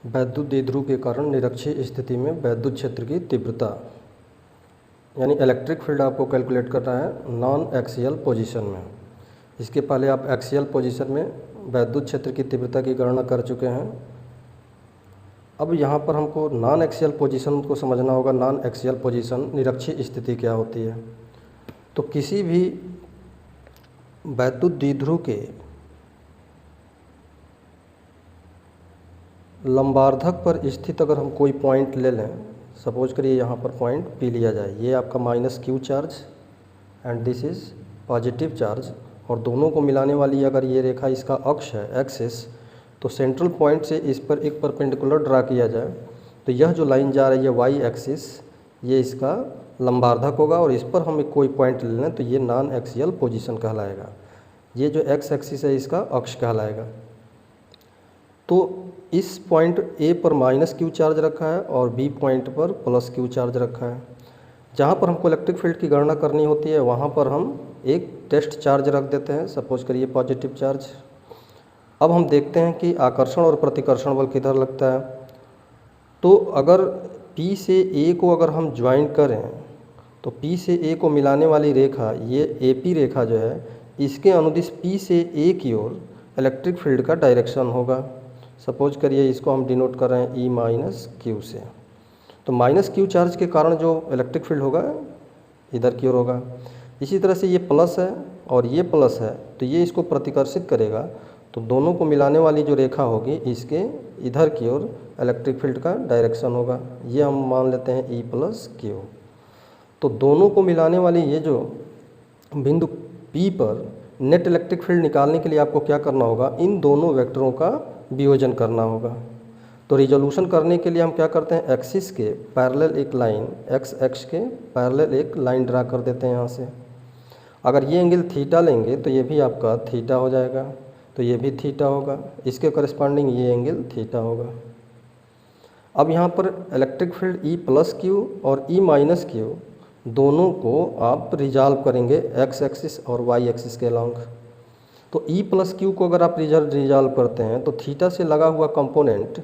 वैद्युत द्विध्रुव के कारण निरक्षीय स्थिति में वैद्युत क्षेत्र की तीव्रता यानी इलेक्ट्रिक फील्ड आपको कैलकुलेट करना है नॉन एक्सियल पोजीशन में। इसके पहले आप एक्सियल पोजीशन में वैद्युत क्षेत्र की तीव्रता की गणना कर चुके हैं। अब यहाँ पर हमको नॉन एक्सियल पोजीशन को समझना होगा। नॉन एक्सियल पोजीशन निरक्षीय स्थिति क्या होती है। तो किसी भी वैद्युत द्विध्रुव के लंबार्धक पर स्थित अगर हम कोई पॉइंट ले लें, सपोज करिए यहाँ पर पॉइंट पी लिया जाए, ये आपका minus Q charge and this is positive charge, और दोनों को मिलाने वाली अगर ये रेखा इसका अक्ष है एक्सिस, तो सेंट्रल पॉइंट से इस पर एक परपेंडिकुलर ड्रा किया जाए तो यह जो लाइन जा रही है वाई एक्सिस, ये इसका लंबार्धक होगा और इस पर हम एक कोई पॉइंट ले लें तो ये नॉन एक्सियल पोजीशन कहलाएगा। ये जो एक्स एक्सिस है इसका अक्ष कहलाएगा। तो इस पॉइंट ए पर माइनस क्यू चार्ज रखा है और बी पॉइंट पर प्लस क्यू चार्ज रखा है। जहाँ पर हमको इलेक्ट्रिक फील्ड की गणना करनी होती है वहाँ पर हम एक टेस्ट चार्ज रख देते हैं, सपोज करिए पॉजिटिव चार्ज। अब हम देखते हैं कि आकर्षण और प्रतिकर्षण बल किधर लगता है। तो अगर P से A को अगर हम ज्वाइन करें तो P से A को मिलाने वाली रेखा ये AP रेखा जो है, इसके अनुदिश P से A की ओर इलेक्ट्रिक फील्ड का डायरेक्शन होगा। सपोज करिए इसको हम डिनोट कर रहे हैं E माइनस क्यू से। तो माइनस क्यू चार्ज के कारण जो इलेक्ट्रिक फील्ड होगा इधर की ओर होगा। इसी तरह से ये प्लस है और ये प्लस है तो ये इसको प्रतिकर्षित करेगा, तो दोनों को मिलाने वाली जो रेखा होगी इसके इधर की ओर इलेक्ट्रिक फील्ड का डायरेक्शन होगा। ये हम मान लेते हैं E प्लस क्यू। तो दोनों को मिलाने वाली ये जो बिंदु P पर नेट इलेक्ट्रिक फील्ड निकालने के लिए आपको क्या करना होगा, इन दोनों वेक्टरों का वियोजन करना होगा। तो रिजोल्यूशन करने के लिए हम क्या करते हैं, एक्सिस के पैरेलल एक लाइन, एक्स एक्स के पैरेलल एक लाइन ड्रा कर देते हैं यहाँ से। अगर ये एंगल थीटा लेंगे तो ये भी आपका थीटा हो जाएगा, तो ये भी थीटा होगा, इसके करस्पॉन्डिंग ये एंगल थीटा होगा। अब यहाँ पर electric field E plus q और E माइनस क्यू दोनों को आप रिजॉल्व करेंगे एक्स एक्सिस और वाई एक्सिस के अलॉन्ग। तो E प्लस क्यू को अगर आप रिजॉल्व करते हैं तो थीटा से लगा हुआ component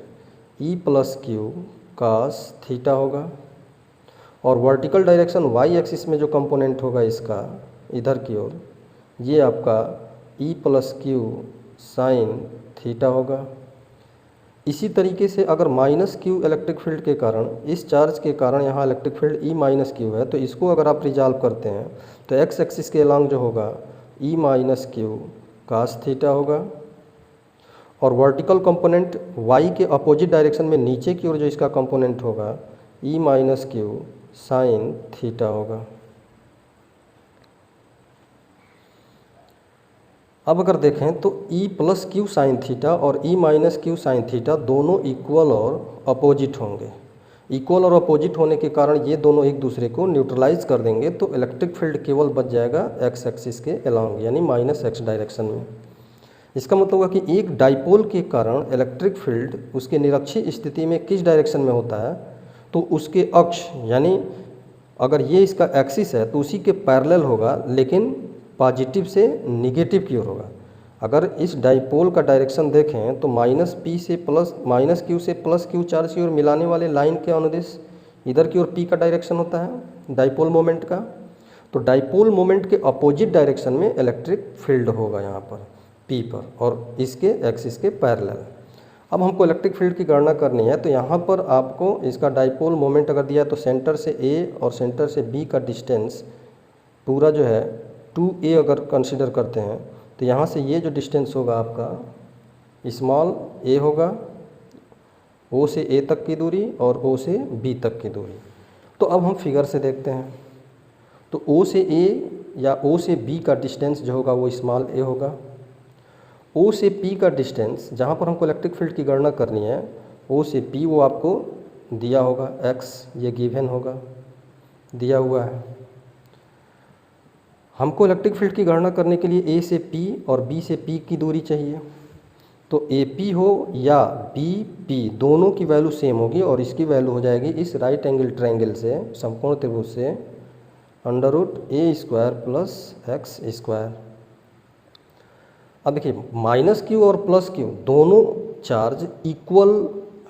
E plus q cos theta होगा, और वर्टिकल डायरेक्शन वाई एक्सिस में जो कंपोनेंट होगा इसका इधर की ओर, ये आपका E plus q sine theta होगा। इसी तरीके से अगर माइनस क्यू इलेक्ट्रिक फील्ड के कारण, इस चार्ज के कारण यहाँ electric field E minus Q है, तो इसको अगर आप रिजॉल्व करते हैं तो एक्स एक्सिस के अलॉन्ग जो होगा E minus q cos theta होगा, और वर्टिकल कंपोनेंट y के अपोजिट डायरेक्शन में नीचे की ओर जो इसका कंपोनेंट होगा E minus q sine theta होगा। अब अगर देखें तो E plus q sine theta और E minus q sine theta दोनों इक्वल और अपोजिट होंगे। इक्वल और अपोजिट होने के कारण ये दोनों एक दूसरे को न्यूट्रलाइज कर देंगे, तो इलेक्ट्रिक फील्ड केवल बच जाएगा एक्स एक्सिस के अलॉन्ग यानी माइनस एक्स डायरेक्शन में। इसका मतलब हुआ कि एक डाइपोल के कारण इलेक्ट्रिक फील्ड उसके निरक्षीय स्थिति में किस डायरेक्शन में होता है, तो उसके अक्ष यानी अगर ये इसका एक्सिस है तो उसी के पैरेलल होगा, लेकिन पॉजिटिव से निगेटिव की ओर होगा। अगर इस डाइपोल का डायरेक्शन देखें तो माइनस क्यू से प्लस क्यू चार्ज की ओर मिलाने वाले लाइन के अनुदिश इधर की ओर P का डायरेक्शन होता है डाइपोल मोमेंट का। तो डाइपोल मोमेंट के अपोजिट डायरेक्शन में इलेक्ट्रिक फील्ड होगा यहाँ पर P पर और इसके एक्सिस के पैरेलल। अब हमको इलेक्ट्रिक फील्ड की गणना करनी है, तो यहाँ पर आपको इसका डाइपोल मोमेंट अगर दिया तो सेंटर से A और सेंटर से B का डिस्टेंस पूरा जो है 2a अगर कंसीडर करते हैं तो यहाँ से ये जो डिस्टेंस होगा आपका स्मॉल a होगा, O से A तक की दूरी और O से B तक की दूरी। तो अब हम फिगर से देखते हैं, तो O से A या O से B का डिस्टेंस जो होगा वो स्मॉल a होगा। O से P का डिस्टेंस जहाँ पर हमको इलेक्ट्रिक फील्ड की गणना करनी है, O से P वो आपको दिया होगा x, ये गिवन होगा, दिया हुआ है। हमको इलेक्ट्रिक फील्ड की गणना करने के लिए A से P और B से P की दूरी चाहिए। तो AP हो या BP दोनों की वैल्यू सेम होगी और इसकी वैल्यू हो जाएगी इस राइट एंगल ट्रायंगल से, समकोण त्रिभुज से, √a² प्लस x²। अब देखिए माइनस क्यू और प्लस क्यू दोनों चार्ज इक्वल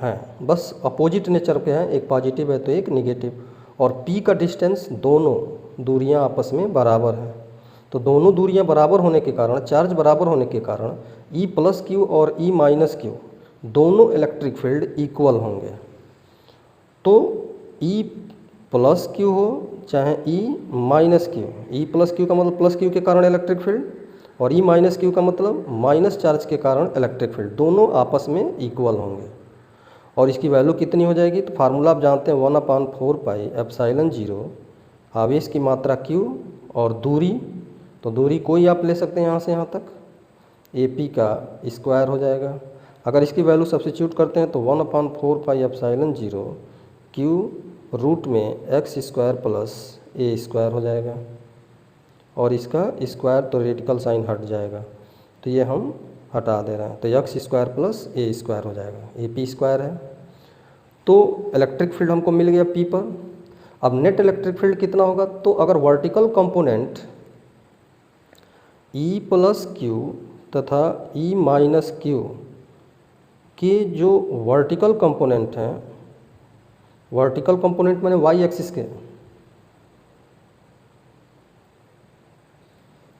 हैं, बस अपोजिट नेचर के हैं, एक पॉजिटिव है तो एक निगेटिव। और p का डिस्टेंस, दोनों दूरियां आपस में बराबर हैं, तो दोनों दूरियां बराबर होने के कारण, चार्ज बराबर होने के कारण E प्लस क्यू और E माइनस क्यू दोनों इलेक्ट्रिक फील्ड इक्वल होंगे। तो E प्लस क्यू हो चाहे E minus Q, E plus Q का मतलब प्लस क्यू के कारण इलेक्ट्रिक फील्ड, और E माइनस क्यू का मतलब माइनस चार्ज के कारण इलेक्ट्रिक फील्ड, दोनों आपस में इक्वल होंगे। और इसकी वैल्यू कितनी हो जाएगी, तो फार्मूला आप जानते हैं 1/4 पाई एप्सिलॉन 0 आवेश की मात्रा Q और दूरी, तो दूरी कोई आप ले सकते हैं यहाँ से यहाँ तक, AP का स्क्वायर हो जाएगा। अगर इसकी वैल्यू सब्स्टिट्यूट करते हैं तो 1/4 पाई एप्सिलॉन 0 Q रूट में x square plus a square हो जाएगा, और इसका स्क्वायर तो रेडिकल साइन हट जाएगा, तो ये हम हटा दे रहे हैं, तो x square plus a square हो जाएगा, AP स्क्वायर है। तो इलेक्ट्रिक फील्ड हमको मिल गया P पर। अब नेट इलेक्ट्रिक फील्ड कितना होगा, तो अगर vertical component E plus Q तथा E माइनस क्यू के जो वर्टिकल कंपोनेंट हैं, वर्टिकल कंपोनेंट माने y एक्सिस के,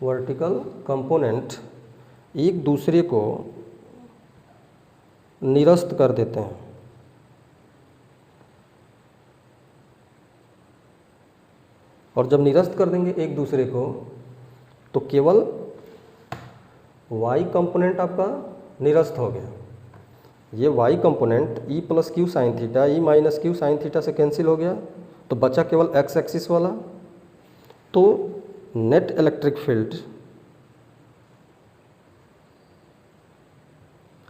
वर्टिकल कंपोनेंट एक दूसरे को निरस्त कर देते हैं, और जब निरस्त कर देंगे एक दूसरे को तो केवल y कंपोनेंट आपका निरस्त हो गया। ये y component E plus q sine theta E minus q sine theta से कैंसिल हो गया, तो बचा केवल x एक्सिस वाला। तो net electric field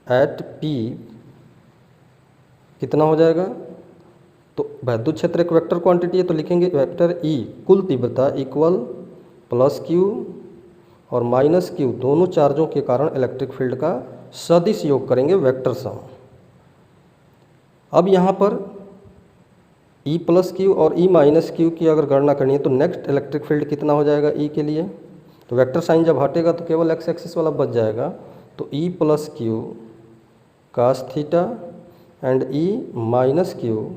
at P कितना हो जाएगा, तो वैद्युत क्षेत्र एक वेक्टर क्वांटिटी है, तो लिखेंगे वेक्टर E कुल तीव्रता इक्वल प्लस क्यू और माइनस क्यू दोनों चार्जों के कारण इलेक्ट्रिक फील्ड का सदिश योग करेंगे, वेक्टर सम। अब यहाँ पर E प्लस क्यू और E माइनस क्यू की अगर गणना करनी है तो नेक्स्ट इलेक्ट्रिक फील्ड कितना हो जाएगा E के लिए, तो वेक्टर साइन जब हटेगा तो केवल x एक्सिस वाला बच जाएगा, तो E plus q cos theta and E minus q,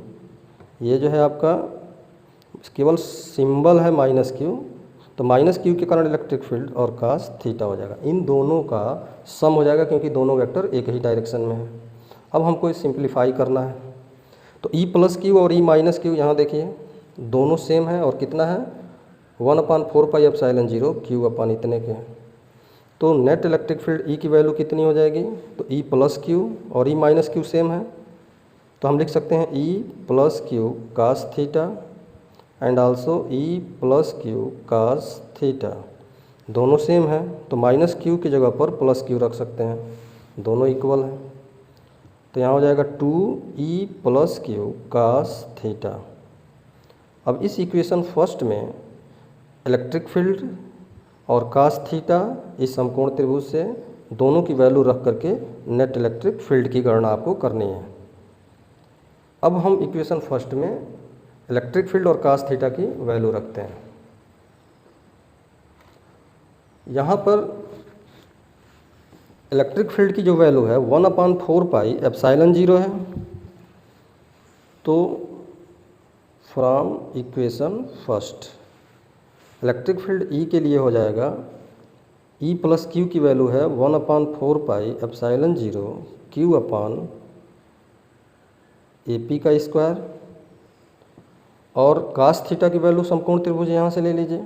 ये जो है आपका केवल सिंबल है माइनस क्यू, तो माइनस क्यू के कारण इलेक्ट्रिक फील्ड और कास थीटा हो जाएगा, इन दोनों का सम हो जाएगा क्योंकि दोनों वेक्टर एक ही डायरेक्शन में है। अब हमको सिंप्लीफाई करना है, तो E प्लस क्यू और E माइनस क्यू यहाँ देखिए दोनों सेम है, और कितना है 1/4 पाई एप्सिलॉन 0 क्यू अपन इतने के। तो नेट इलेक्ट्रिक फील्ड E की वैल्यू कितनी हो जाएगी, तो E प्लस क्यू और E माइनस क्यू सेम है, तो हम लिख सकते हैं E plus q cos theta and also E plus q cos theta, दोनों सेम है, तो माइनस क्यू की जगह पर प्लस क्यू रख सकते हैं, दोनों इक्वल हैं, तो यहाँ हो जाएगा 2E plus q cos theta. अब इस इक्वेशन फर्स्ट में इलेक्ट्रिक फील्ड और कास थीटा इस समकोण त्रिभुज से दोनों की वैल्यू रख करके नेट इलेक्ट्रिक फील्ड की गणना आपको करनी है। अब हम इक्वेशन फर्स्ट में इलेक्ट्रिक फील्ड और कास थीटा की वैल्यू रखते हैं। यहाँ पर इलेक्ट्रिक फील्ड की जो वैल्यू है 1/4 पाई एप्सिलॉन 0 है, तो from equation first electric field E के लिए हो जाएगा E प्लस क्यू की वैल्यू है 1/4 पाई एप्सिलॉन 0 क्यू अपान AP का स्क्वायर, और कास थीटा की वैल्यू समकोण त्रिभुज यहाँ से ले लीजिए,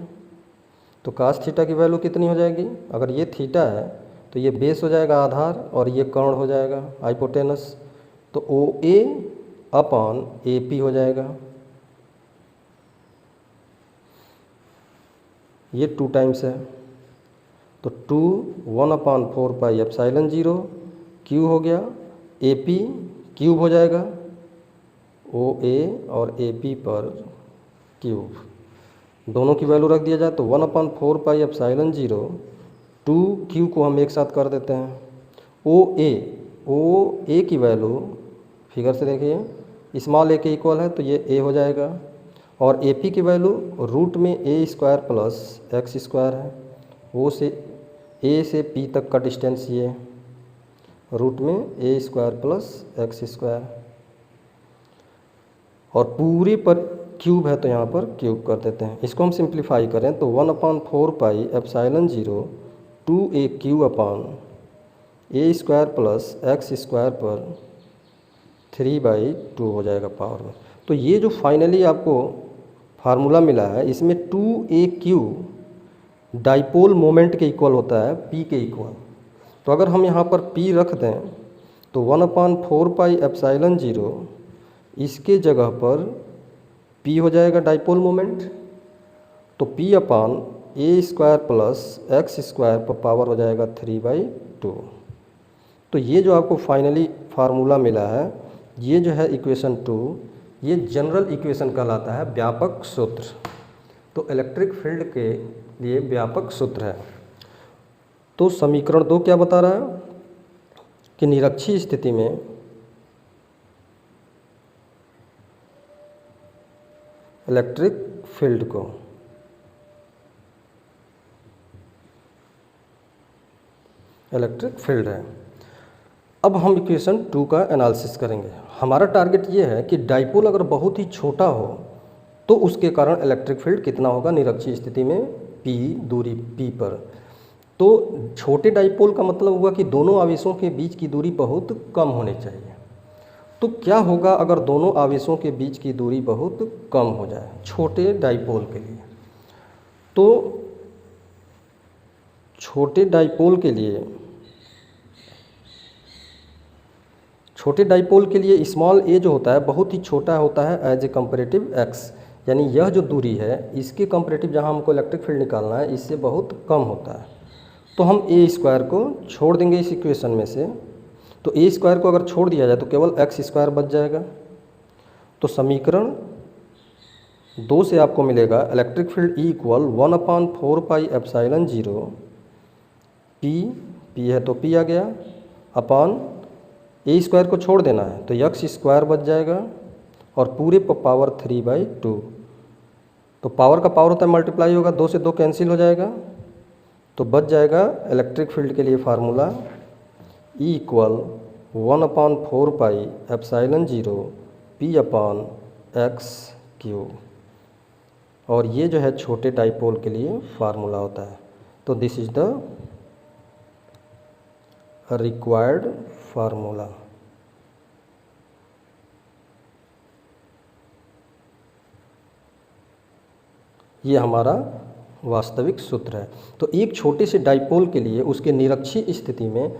तो कास थीटा की वैल्यू कितनी हो जाएगी, अगर ये थीटा है तो ये बेस हो जाएगा आधार, और ये कर्ण हो जाएगा हाइपोटेनस, तो OA अपान AP हो जाएगा, ये 2 टाइम्स है, तो 2 1/4 पाई एप्सिलॉन 0 क्यू हो गया, AP क्यूब हो जाएगा, OA और AP पर क्यूब, दोनों की वैल्यू रख दिया जाए तो 1/4 पाई एप्सिलॉन 0 2Q को हम एक साथ कर देते हैं। OA की वैल्यू फिगर से देखिए स्मॉल a के इक्वल है, तो ये a हो जाएगा, और AP की वैल्यू रूट में a square plus x square है, O से A से P तक का डिस्टेंस ये रूट में a square plus x square, और पूरे पर क्यूब है तो यहाँ पर क्यूब कर देते हैं। इसको हम सिंप्लीफाई करें तो 1/4 पाई एप्सिलॉन 0 2a³ अपान a² प्लस x² पर 3/2 हो जाएगा पावर में। तो ये जो फाइनली आपको फार्मूला मिला है इसमें 2a³ डाइपोल मोमेंट के इक्वल होता है p के इक्वल। तो अगर हम यहाँ पर p रख दें तो 1/4 पाई एप्सिलॉन 0 इसके जगह पर p हो जाएगा डाइपोल मोमेंट, तो p अपान a² प्लस x² पर पावर हो जाएगा 3/2। तो ये जो आपको फाइनली फार्मूला मिला है ये जो है इक्वेशन 2, ये जनरल इक्वेशन कहलाता है, व्यापक सूत्र। तो इलेक्ट्रिक फील्ड के लिए व्यापक सूत्र है। तो समीकरण 2 क्या बता रहा है कि निरक्षीय स्थिति में इलेक्ट्रिक फील्ड को इलेक्ट्रिक फील्ड है। अब हम इक्वेशन 2 का एनालिसिस करेंगे। हमारा टारगेट ये है कि डाइपोल अगर बहुत ही छोटा हो तो उसके कारण इलेक्ट्रिक फील्ड कितना होगा निरक्षीय स्थिति में, p दूरी p पर। तो छोटे डाइपोल का मतलब हुआ कि दोनों आवेशों के बीच की दूरी बहुत कम होनी चाहिए। तो क्या होगा अगर दोनों आवेशों के बीच की दूरी बहुत कम हो जाए छोटे डाइपोल के लिए? तो छोटे डाइपोल के लिए स्मॉल a जो होता है बहुत ही छोटा होता है एज ए कंपेरेटिव x, यानी यह जो दूरी है इसके कंपेरेटिव जहां हमको इलेक्ट्रिक फील्ड निकालना है इससे बहुत कम होता है। तो हम a² को छोड़ देंगे इस इक्वेशन में से। तो a² को अगर छोड़ दिया जाए तो केवल x² बच जाएगा। तो समीकरण 2 से आपको मिलेगा electric field E equal 1/4 pi epsilon 0 p है तो p आ गया अपान a² को छोड़ देना है तो x² बच जाएगा और पूरे पर पावर 3/2। तो पावर का पावर होता है मल्टीप्लाई होगा, 2 से 2 कैंसिल हो जाएगा तो बच जाएगा इलेक्ट्रिक फील्ड के लिए formula E equal 1/4 pi epsilon 0 p अपान x³। और ये जो है छोटे डाइपोल के लिए फार्मूला होता है। तो this is the required formula. ये हमारा वास्तविक सूत्र है। तो एक छोटे से डाइपोल के लिए उसके निरक्षीय स्थिति में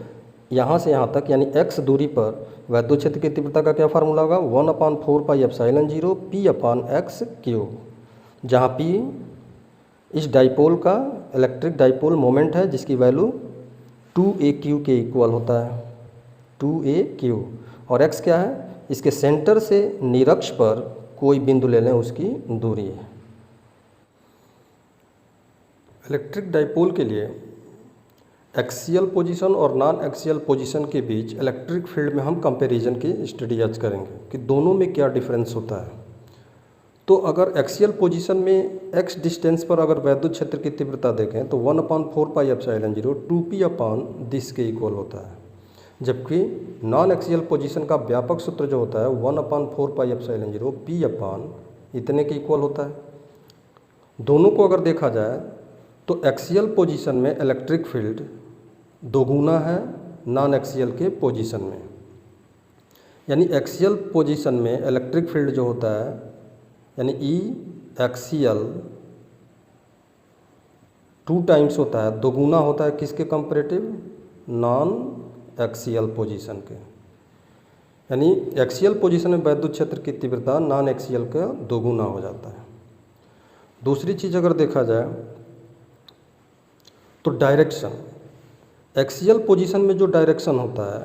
यहाँ से यहाँ तक यानी x दूरी पर वैद्युत क्षेत्र की तीव्रता का क्या फार्मूला होगा, 1/4 पाई एप्सिलॉन 0 p अपान x³, जहाँ p इस डाइपोल का इलेक्ट्रिक डाइपोल मोमेंट है जिसकी वैल्यू 2a³ के इक्वल होता है, 2a³। और x क्या है, इसके सेंटर से निरक्ष पर कोई बिंदु ले लें उसकी दूरी है। इलेक्ट्रिक डाइपोल के लिए एक्सियल पोजीशन और नॉन एक्सियल पोजीशन के बीच इलेक्ट्रिक फील्ड में हम कंपैरिजन की स्टडी आज करेंगे कि दोनों में क्या डिफरेंस होता है। तो अगर एक्सियल पोजीशन में x डिस्टेंस पर अगर वैद्युत क्षेत्र की तीव्रता देखें तो 1/4 pi epsilon 0 2p upon this के इक्वल होता है, जबकि नॉन एक्सियल पोजीशन का व्यापक सूत्र जो होता है 1/4 पाई एप्सिलॉन 0 p अपान इतने के इक्वल होता है। दोनों को अगर देखा जाए तो एक्सियल पोजीशन में इलेक्ट्रिक फील्ड दोगुना है नॉन एक्सियल के पोजीशन में, यानी एक्सियल पोजीशन में इलेक्ट्रिक फील्ड जो होता है यानी E एक्सियल 2 टाइम्स होता है, दोगुना होता है किसके कंपैरेटिव, नॉन एक्सियल पोजीशन के। यानी एक्सियल पोजीशन में वैद्युत क्षेत्र की तीव्रता नॉन एक्सियल का दोगुना हो जाता है। दूसरी चीज़ अगर देखा जाए तो डायरेक्शन, एक्सियल पोजीशन में जो डायरेक्शन होता है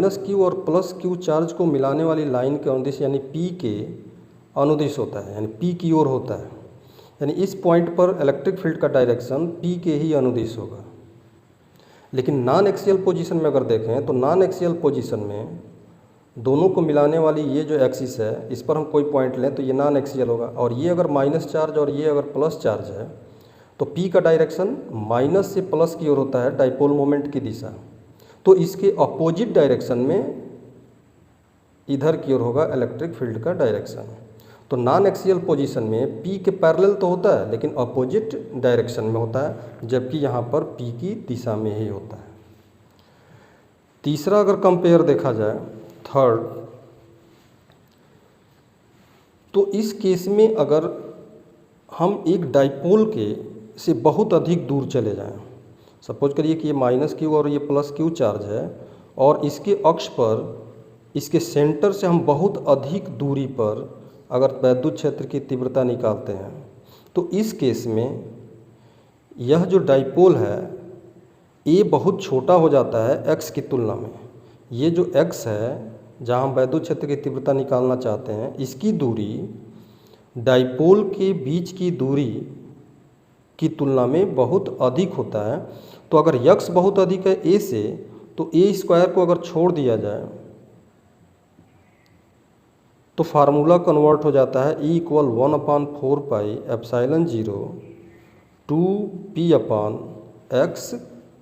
-q और +q चार्ज को मिलाने वाली लाइन के अनुदिश यानी P के अनुदिश होता है, यानी P की ओर होता है। यानी इस पॉइंट पर इलेक्ट्रिक फील्ड का डायरेक्शन P के ही अनुदिश होगा। लेकिन नॉन एक्सियल पोजीशन में अगर देखें तो नॉन एक्सियल पोजीशन में दोनों को मिलाने वाली ये जो एक्सिस है इस पर हम कोई पॉइंट लें तो ये नॉन एक्सियल होगा, और ये अगर माइनस चार्ज और ये अगर प्लस चार्ज है तो P का डायरेक्शन माइनस से प्लस की ओर होता है डाइपोल मोमेंट की दिशा। तो इसके अपोजिट डायरेक्शन में इधर की ओर होगा इलेक्ट्रिक फील्ड का डायरेक्शन। तो नॉन एक्सियल पोजीशन में P के पैरेलल तो होता है लेकिन अपोजिट डायरेक्शन में होता है, जबकि यहाँ पर P की दिशा में ही होता है। तीसरा अगर कंपेयर देखा जाए, थर्ड, तो इस केस में अगर हम एक डाइपोल के से बहुत अधिक दूर चले जाएं, सपोज करिए कि ये माइनस क्यू और ये प्लस क्यू चार्ज है और इसके अक्ष पर इसके सेंटर से हम बहुत अधिक दूरी पर अगर वैद्युत क्षेत्र की तीव्रता निकालते हैं, तो इस केस में यह जो डाइपोल है ए बहुत छोटा हो जाता है एक्स की तुलना में। ये जो एक्स है जहाँ हम वैद्युत क्षेत्र की तीव्रता निकालना चाहते हैं, इसकी दूरी डाइपोल के बीच की दूरी की तुलना में बहुत अधिक होता है। तो अगर यक्स बहुत अधिक है ए से, तो ए स्क्वायर को अगर छोड़ दिया जाए तो फार्मूला कन्वर्ट हो जाता है E = 1/4 pi epsilon 0 2p/x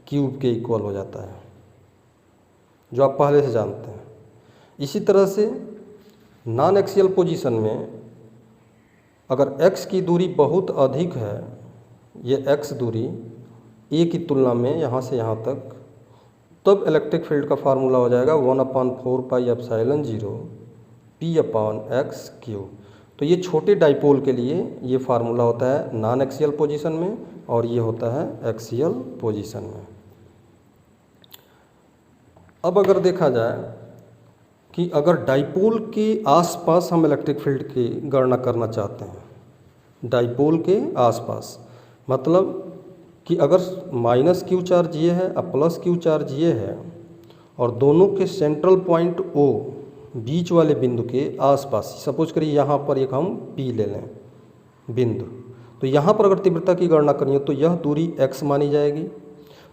cube के इक्वल हो जाता है, जो आप पहले से जानते हैं। इसी तरह से नॉन एक्सियल पोजीशन में अगर x की दूरी बहुत अधिक है, ये x दूरी a की तुलना में यहाँ से यहाँ तक, तब इलेक्ट्रिक फील्ड का फार्मूला हो जाएगा 1/4 पाई एप्सिलॉन 0 p/x क्यूब। तो ये छोटे डाइपोल के लिए ये फार्मूला होता है नॉन एक्सियल पोजीशन में और ये होता है एक्सियल पोजीशन में। अब अगर देखा जाए कि अगर डाइपोल के आसपास हम इलेक्ट्रिक फील्ड की गणना करना चाहते हैं, डाइपोल के आसपास मतलब कि अगर माइनस क्यू चार्ज ये है और प्लस क्यू चार्ज ये है और दोनों के सेंट्रल पॉइंट O बीच वाले बिंदु के आसपास, सपोज करिए यहाँ पर एक हम P ले लें बिंदु, तो यहाँ पर अगर तीव्रता की गणना करनी हो तो यह दूरी x मानी जाएगी।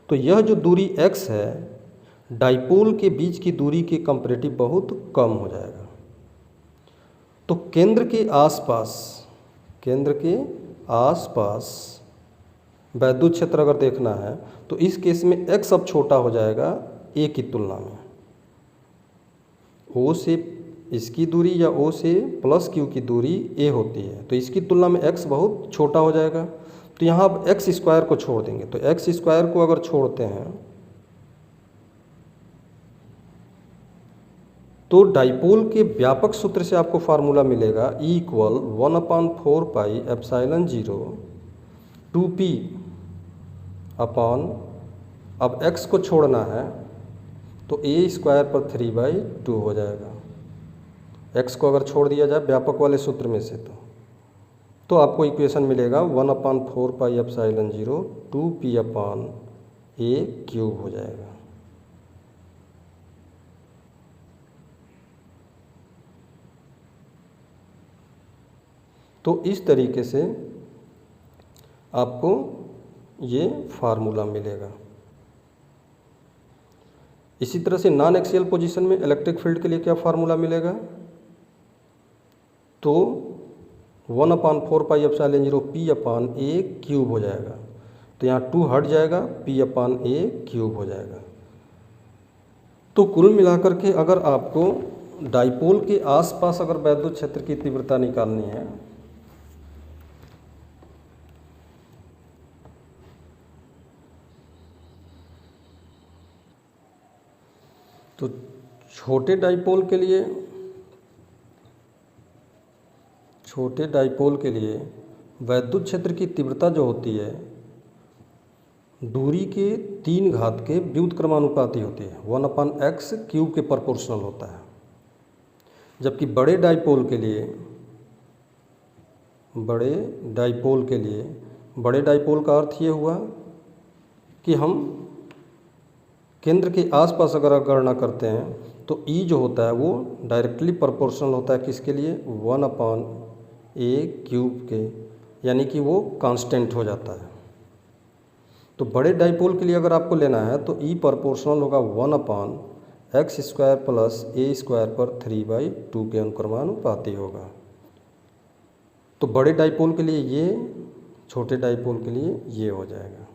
तो यह जो दूरी x है डाइपोल के बीच की दूरी के कंपैरेटिव बहुत कम हो जाएगा। तो केंद्र के आसपास वैद्युत क्षेत्र अगर देखना है तो इस केस में x अब छोटा हो जाएगा a की तुलना में। O से इसकी दूरी या O से प्लस Q की दूरी a होती है, तो इसकी तुलना में x बहुत छोटा हो जाएगा। तो यहाँ अब x स्क्वायर को छोड़ देंगे, तो x स्क्वायर को अगर छोड़ते हैं तो डाइपोल के व्यापक सूत्र से आपको फार्मूला मिलेगा E = 1/4 पाई एप्सिलॉन 0 2p अब x को छोड़ना है तो a² पर 3/2 हो जाएगा। x को अगर छोड़ दिया जाए व्यापक वाले सूत्र में से तो आपको इक्वेशन मिलेगा 1/4 पाई एप्सिलॉन 0 2p/a क्यूब हो जाएगा। तो इस तरीके से आपको ये फार्मूला मिलेगा। इसी तरह से नॉन एक्सियल पोजीशन में इलेक्ट्रिक फील्ड के लिए क्या फार्मूला मिलेगा, तो 1/4 पाई एप्सिलॉन 0 p/a क्यूब हो जाएगा। तो यहाँ 2 हट जाएगा, p/a क्यूब हो जाएगा। तो कुल मिलाकर के अगर आपको डाइपोल के आसपास अगर वैद्युत क्षेत्र की तीव्रता निकालनी है तो छोटे डाइपोल के लिए वैद्युत क्षेत्र की तीव्रता जो होती है दूरी के 3 घात के व्युत्क्रमानुपाती होती है, 1/x क्यूब के प्रोपोर्शनल होता है। जबकि बड़े डाइपोल का अर्थ ये हुआ कि हम केंद्र के आसपास अगर गणना करते हैं तो E जो होता है वो डायरेक्टली प्रोपोर्शनल होता है किसके लिए, 1/a क्यूब के, यानी कि वो कांस्टेंट हो जाता है। तो बड़े डाइपोल के लिए अगर आपको लेना है तो E प्रोपोर्शनल होगा 1/x² प्लस a² पर 3/2 के अनुक्रमानुपाती होगा। तो बड़े डाइपोल के लिए ये, छोटे डाइपोल के लिए ये हो जाएगा।